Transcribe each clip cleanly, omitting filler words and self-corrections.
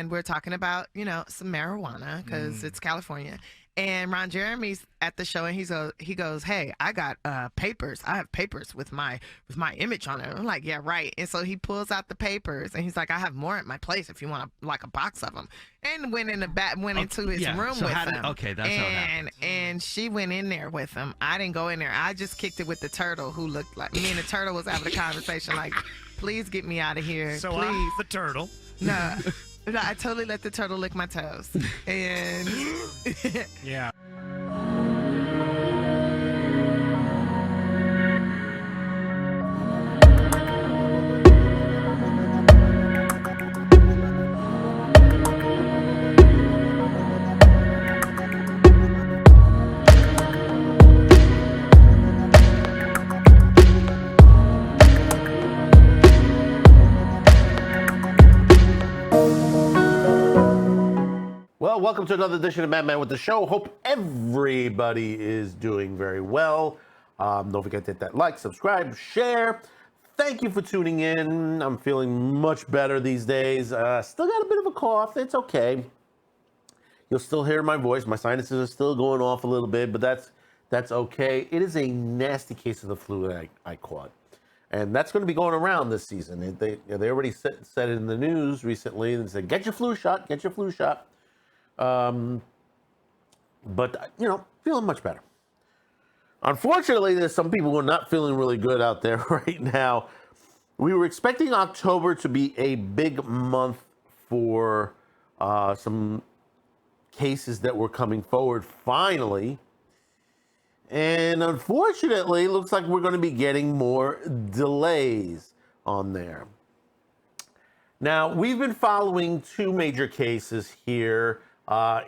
and we're talking about, some marijuana because it's California. And Ron Jeremy's at the show, and he goes, "Hey, I got papers. I have papers with my image on it." I'm like, "Yeah, right." And so he pulls out the papers, and he's like, "I have more at my place if you want a box of them." And went into his room with him. Okay, that's how it happens. And she went in there with him. I didn't go in there. I just kicked it with the turtle, who looked like me. And the turtle was having a conversation like, "Please get me out of here, So please." I'm the turtle. No. No, I totally let the turtle lick my toes. And Yeah. Well, welcome to another edition of Madman with the Show. Hope everybody is doing very well. Don't forget to hit that like, subscribe, share. Thank you for tuning in. I'm feeling much better these days. Still got a bit of a cough. It's okay. You'll still hear my voice. My sinuses are still going off a little bit, but that's okay. It is a nasty case of the flu that I caught. And that's going to be going around this season. They already said it in the news recently and said, get your flu shot, get your flu shot. But, feeling much better. Unfortunately, there's some people who are not feeling really good out there right now. We were expecting October to be a big month for some cases that were coming forward finally. And unfortunately, it looks like we're going to be getting more delays on there. Now, we've been following two major cases here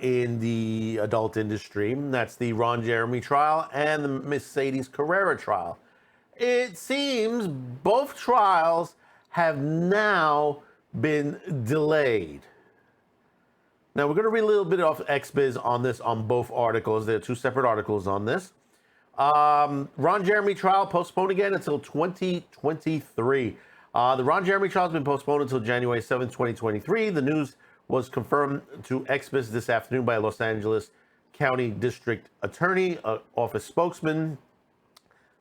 in the adult industry. That's the Ron Jeremy trial and the Mercedes Carrera trial. It seems both trials have now been delayed. Now, we're going to read a little bit off XBiz on this on both articles. There are two separate articles on this. Ron Jeremy trial postponed again until 2023. The Ron Jeremy trial has been postponed until January 7, 2023. The news was confirmed to XBiz this afternoon by a Los Angeles County District Attorney Office spokesman.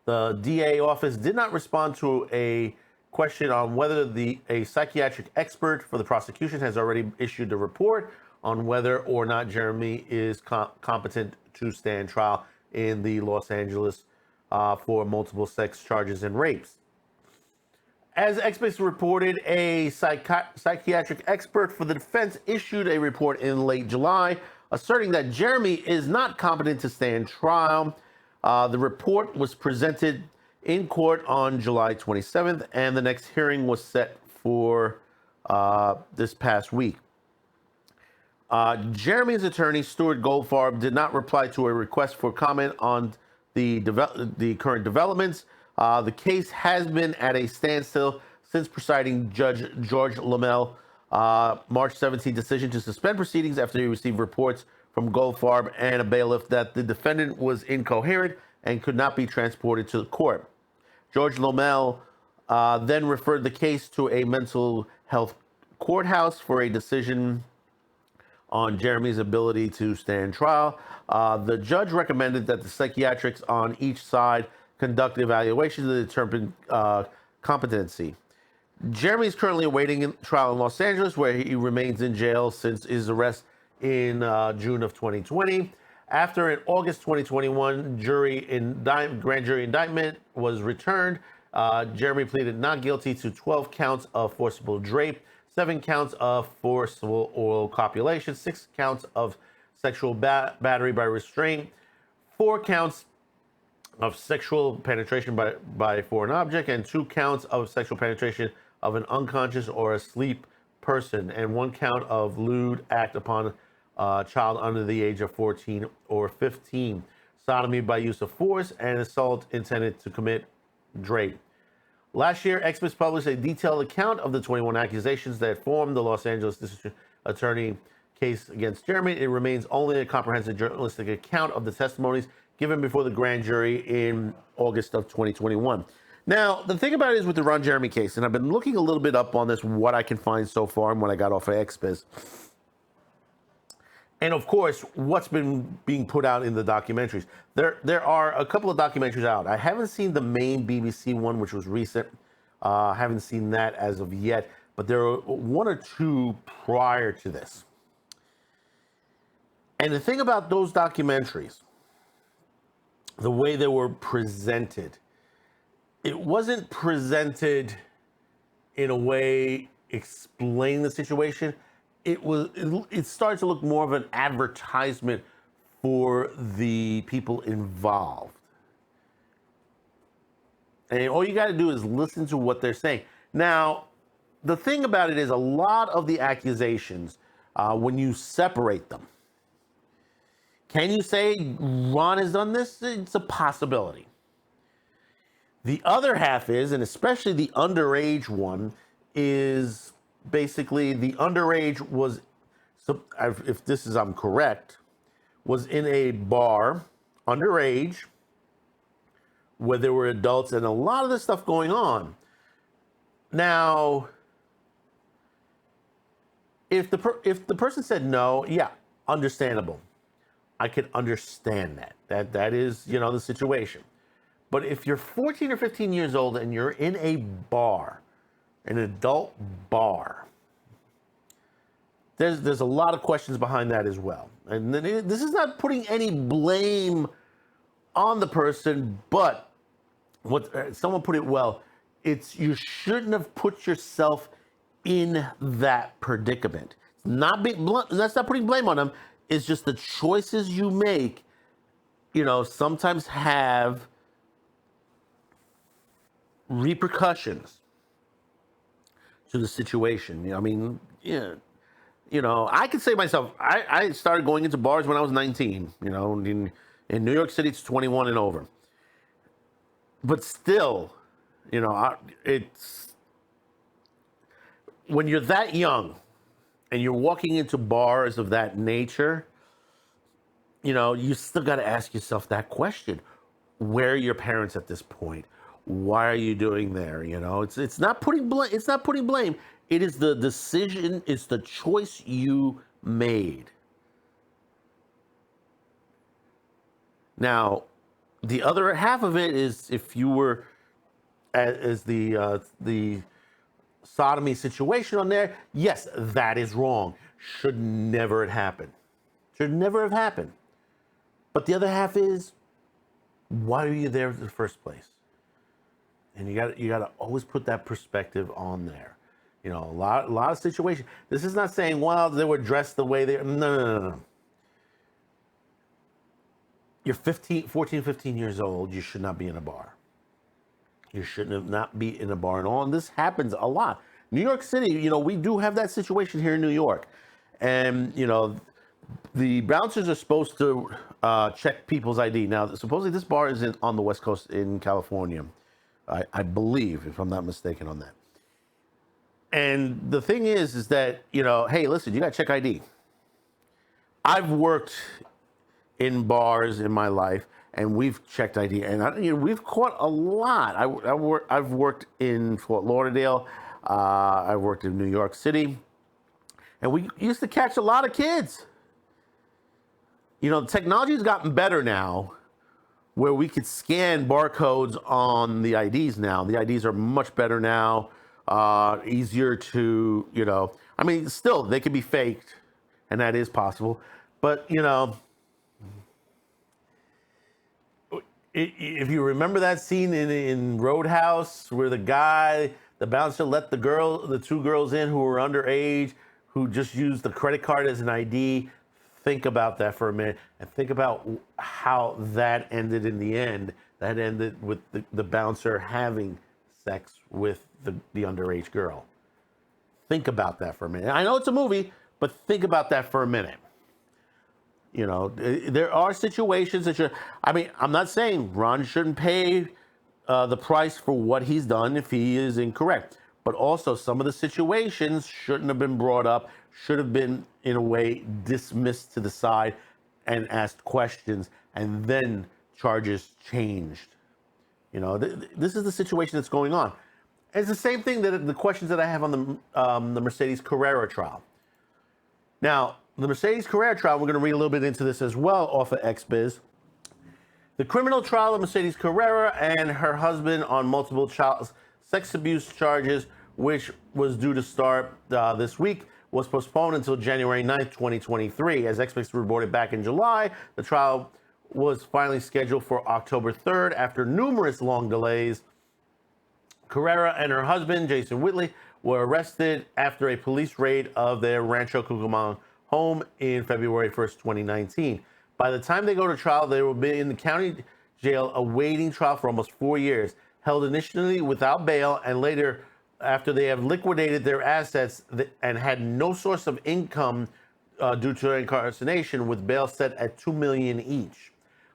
The DA office did not respond to a question on whether a psychiatric expert for the prosecution has already issued a report on whether or not Jeremy is competent to stand trial in the Los Angeles for multiple sex charges and rapes. As XBiz reported, a psychiatric expert for the defense issued a report in late July asserting that Jeremy is not competent to stand trial. The report was presented in court on July 27th, and the next hearing was set for this past week. Jeremy's attorney, Stuart Goldfarb, did not reply to a request for comment on the current developments. The case has been at a standstill since presiding Judge George Lamel March 17 decision to suspend proceedings after he received reports from Goldfarb and a bailiff that the defendant was incoherent and could not be transported to the court. George Lamel then referred the case to a mental health courthouse for a decision on Jeremy's ability to stand trial. The judge recommended that the psychiatrics on each side conduct evaluations to determine competency. Jeremy is currently awaiting trial in Los Angeles, where he remains in jail since his arrest in June of 2020. After an August 2021 grand jury indictment was returned, Jeremy pleaded not guilty to 12 counts of forcible rape, 7 counts of forcible oral copulation, 6 counts of sexual battery by restraint, 4 counts of sexual penetration by foreign object, and 2 counts of sexual penetration of an unconscious or asleep person, and 1 count of lewd act upon a child under the age of 14 or 15, sodomy by use of force, and assault intended to commit rape. Last year, XBiz published a detailed account of the 21 accusations that formed the Los Angeles District Attorney case against Jeremy. It remains only a comprehensive journalistic account of the testimonies given before the grand jury in August of 2021. Now, the thing about it is with the Ron Jeremy case, and I've been looking a little bit up on this, what I can find so far and what I got off of XBiz. And of course, what's been being put out in the documentaries. There are a couple of documentaries out. I haven't seen the main BBC one, which was recent. I haven't seen that as of yet, but there are one or two prior to this. And the thing about those documentaries, the way they were presented, it wasn't presented in a way explaining the situation. It started to look more of an advertisement for the people involved. And all you got to do is listen to what they're saying. Now, the thing about it is a lot of the accusations, when you separate them, can you say Ron has done this? It's a possibility. The other half is, and especially the underage one, is basically the underage was, if this is I'm correct, was in a bar, underage, where there were adults and a lot of this stuff going on. Now, if the person said no, yeah, understandable. I could understand that. That is, the situation. But if you're 14 or 15 years old and you're in a bar, an adult bar, there's a lot of questions behind that as well. And then this is not putting any blame on the person, but what someone put it well, it's you shouldn't have put yourself in that predicament. That's not putting blame on them. It's just the choices you make, sometimes have repercussions to the situation. I could say myself, I started going into bars when I was 19, in New York City, it's 21 and over. But still, it's when you're that young and you're walking into bars of that nature, you still got to ask yourself that question. Where are your parents at this point? Why are you doing there? It's not putting blame. It's not putting blame. It is the decision. It's the choice you made. Now, the other half of it is if you were as the sodomy situation on there, yes, that is wrong. Should never have happened. Should never have happened. But the other half is, why are you there in the first place? And you got to always put that perspective on there. A lot of situations. This is not saying, well, they were dressed the way they. No. You're 14, 15 years old. You should not be in a bar. You shouldn't not be in a bar at all. And this happens a lot. New York City, we do have that situation here in New York. And, the bouncers are supposed to check people's ID. Now, supposedly this bar is on the West Coast in California. I believe, if I'm not mistaken on that. And the thing is that, hey, listen, you got to check ID. I've worked in bars in my life, and we've checked ID, and we've caught a lot. I've worked in Fort Lauderdale. I've worked in New York City, and we used to catch a lot of kids. Technology has gotten better now, where we could scan barcodes on the IDs now. The IDs are much better now, easier to, still, they can be faked, and that is possible. But, if you remember that scene in Roadhouse where the bouncer let the two girls in who were underage, who just used the credit card as an ID, think about that for a minute and think about how that ended in the end. That ended with the bouncer having sex with the underage girl. Think about that for a minute. I know it's a movie, but think about that for a minute. There are situations that I'm not saying Ron shouldn't pay the price for what he's done if he is incorrect. But also some of the situations shouldn't have been brought up, should have been, in a way, dismissed to the side and asked questions, and then charges changed. This is the situation that's going on. It's the same thing that the questions that I have on the Mercedes Carrera trial. Now, the Mercedes Carrera trial, we're going to read a little bit into this as well off of XBiz. The criminal trial of Mercedes Carrera and her husband on multiple child sex abuse charges, which was due to start this week, was postponed until January 9th, 2023. As XBiz reported back in July, the trial was finally scheduled for October 3rd after numerous long delays. Carrera and her husband, Jason Whitley, were arrested after a police raid of their Rancho Cucamonga home in February 1st, 2019. By the time they go to trial, they will be in the county jail awaiting trial for almost 4 years, held initially without bail and later after they have liquidated their assets and had no source of income due to their incarceration, with bail set at $2 million each.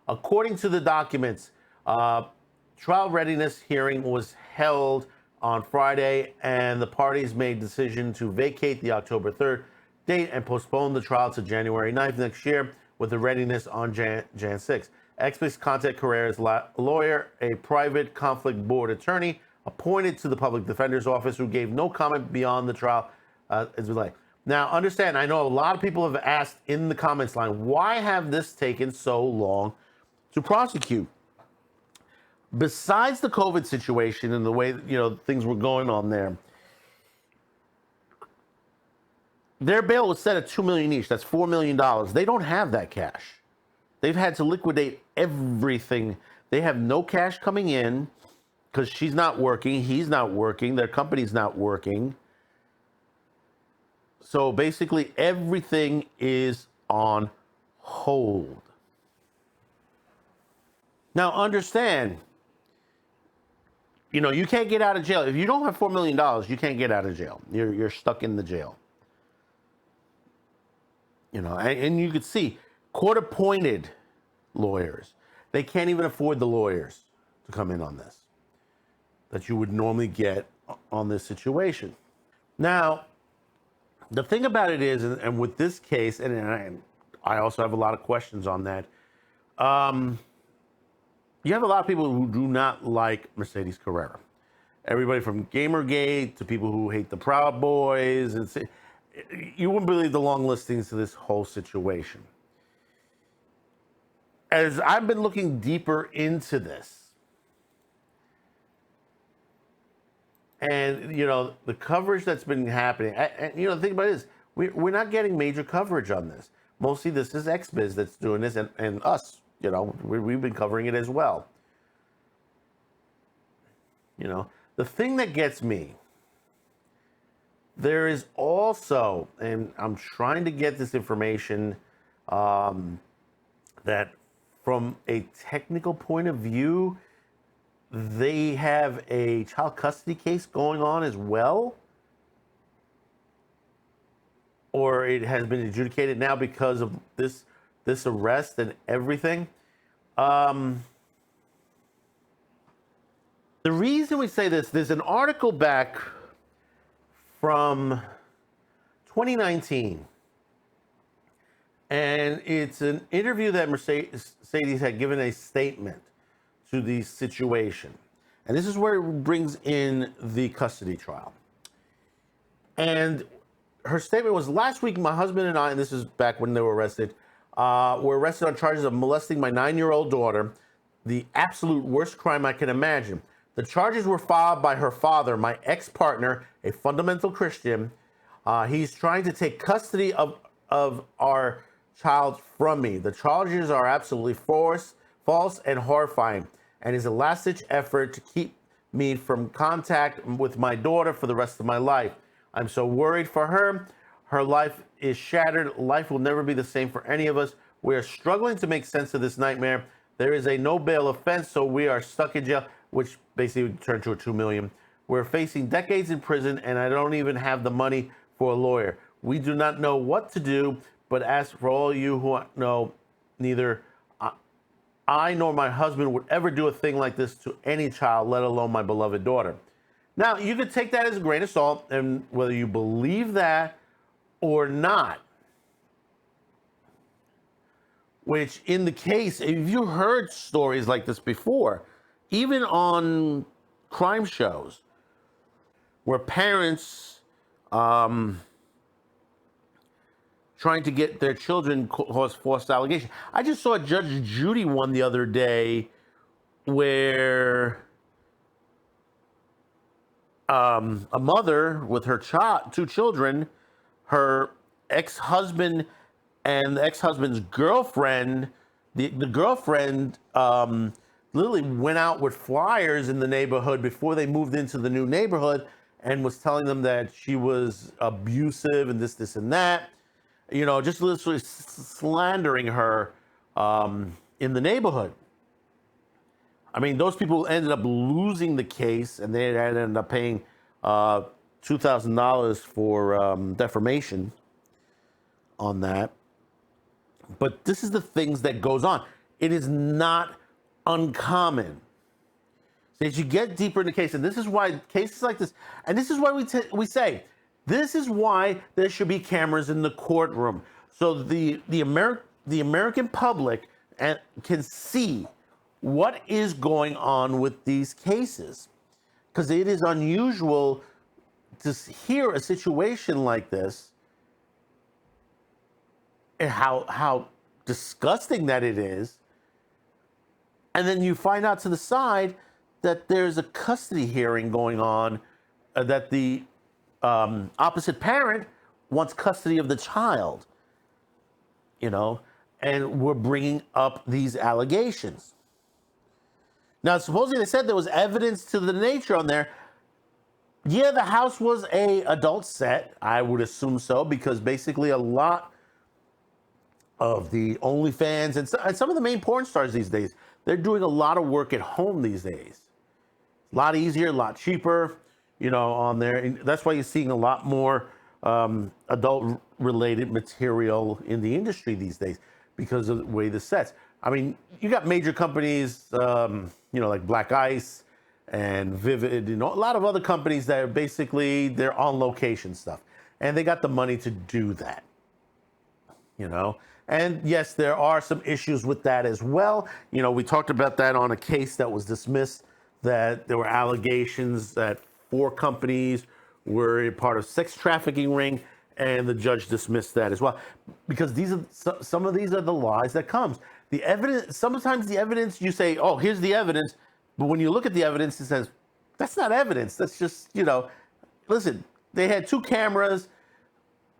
According to the documents, trial readiness hearing was held on Friday, and the parties made decision to vacate the October 3rd date and postpone the trial to January 9th next year, with the readiness on Jan 6th. XBiz contacted Carrera's lawyer, a private conflict board attorney appointed to the public defender's office, who gave no comment beyond the trial as delay. Now, understand, I know a lot of people have asked in the comments line, why have this taken so long to prosecute? Besides the COVID situation and the way things were going on there, their bail was set at $2 million each. That's $4 million. They don't have that cash. They've had to liquidate everything. They have no cash coming in because she's not working, he's not working, their company's not working. So basically, everything is on hold. Now, understand, you can't get out of jail. If you don't have $4 million, you can't get out of jail. You're stuck in the jail. And you could see court-appointed lawyers. They can't even afford the lawyers to come in on this that you would normally get on this situation. Now, the thing about it is, and with this case, and I also have a lot of questions on that, you have a lot of people who do not like Mercedes Carrera. Everybody from Gamergate to people who hate the Proud Boys. And you wouldn't believe the long listings to this whole situation. As I've been looking deeper into this, and, the coverage that's been happening, and the thing about it is, we're not getting major coverage on this. Mostly this is XBiz that's doing this, and us, we've been covering it as well. The thing that gets me, there is also, and I'm trying to get this information, that from a technical point of view, they have a child custody case going on as well, or it has been adjudicated now because of this arrest and everything. The reason we say this, there's an article back from 2019, and it's an interview that Mercedes had given a statement to the situation. And this is where it brings in the custody trial. And her statement was, last week, my husband and I, and this is back when they were arrested on charges of molesting my 9-year-old daughter, the absolute worst crime I can imagine. The charges were filed by her father, my ex-partner, a fundamental Christian. He's trying to take custody of our child from me. The charges are absolutely false and horrifying, and is a last-ditch effort to keep me from contact with my daughter for the rest of my life. I'm so worried for her. Her life is shattered. Life will never be the same for any of us. We are struggling to make sense of this nightmare. There is a no bail offense, so we are stuck in jail, which basically turned to a $2 million. We're facing decades in prison, and I don't even have the money for a lawyer. We do not know what to do, but ask for all you who know, neither I nor my husband would ever do a thing like this to any child, let alone my beloved daughter. Now, you could take that as a grain of salt, and whether you believe that or not, which in the case, if you heard stories like this before, even on crime shows where parents trying to get their children cause false allegation. I just saw Judge Judy one the other day where a mother with her two children, her ex-husband and the ex-husband's girlfriend, the girlfriend literally went out with flyers in the neighborhood before they moved into the new neighborhood and was telling them that she was abusive and this, and that. You know, just literally slandering her in the neighborhood. I mean, those people ended up losing the case, and they ended up paying $2,000 for defamation on that. But this is the things that goes on. It is not uncommon. So as you get deeper in the case, and this is why cases like this, and this is why we say, this is why there should be cameras in the courtroom, so the American public can see what is going on with these cases, because it is unusual to hear a situation like this, and how disgusting that it is, and then you find out to the side that there's a custody hearing going on, that the opposite parent wants custody of the child, you know, and we're bringing up these allegations. Now, supposedly they said there was evidence to the nature on there. Yeah, the house was a adult set. I would assume so, because basically a lot of the OnlyFans and some of the main porn stars these days, they're doing a lot of work at home these days. A lot easier, a lot cheaper, you know, on there. And that's why you're seeing a lot more adult-related material in the industry these days, because of the way the sets. I mean, you got major companies, you know, like Black Ice and Vivid, you know, a lot of other companies that are basically, they're on location stuff. And they got the money to do that, you know. And yes, there are some issues with that as well. You know, we talked about that on a case that was dismissed, that there were allegations that 4 companies were a part of sex trafficking ring, and the judge dismissed that as well, because these are some of these are the lies that comes. The evidence, sometimes the evidence, you say, oh, here's the evidence, but when you look at the evidence, it says that's not evidence. That's just, you know, listen, they had 2 cameras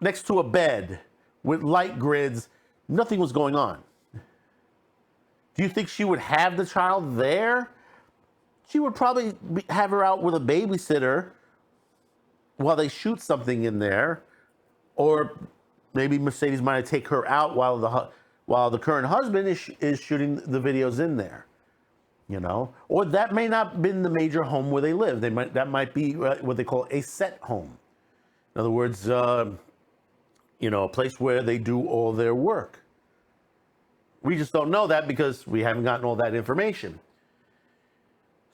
next to a bed with light grids. Nothing was going on. Do you think she would have the child there? She would probably have her out with a babysitter while they shoot something in there, or maybe Mercedes might take her out while the current husband is shooting the videos in there, you know. Or that may not have been the major home where they live. That might be what they call a set home. In other words, you know, a place where they do all their work. We just don't know that because we haven't gotten all that information.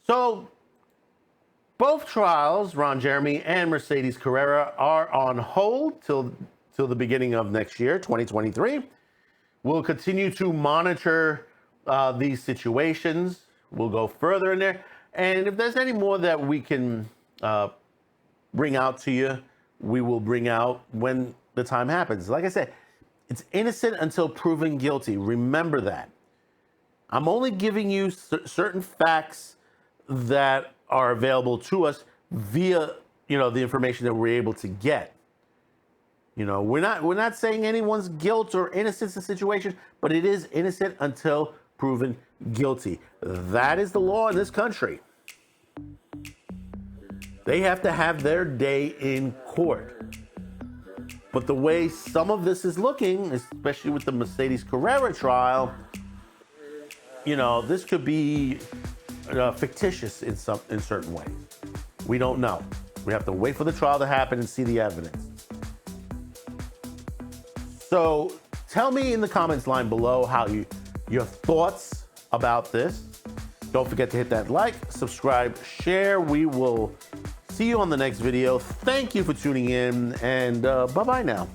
So both trials, Ron Jeremy and Mercedes Carrera, are on hold till the beginning of next year, 2023. We'll continue to monitor these situations. We'll go further in there. And if there's any more that we can bring out to you, we will bring out when the time happens. Like I said, it's innocent until proven guilty. Remember that. I'm only giving you certain facts that are available to us via, you know, the information that we're able to get. You know, we're not saying anyone's guilt or innocence in the situation, but it is innocent until proven guilty. That is the law in this country. They have to have their day in court. But the way some of this is looking, especially with the Mercedes Carrera trial, you know, this could be fictitious in certain ways. We don't know. We have to wait for the trial to happen and see the evidence. So tell me in the comments line below your thoughts about this. Don't forget to hit that like, subscribe, share. We will see you on the next video. Thank you for tuning in, and bye-bye now.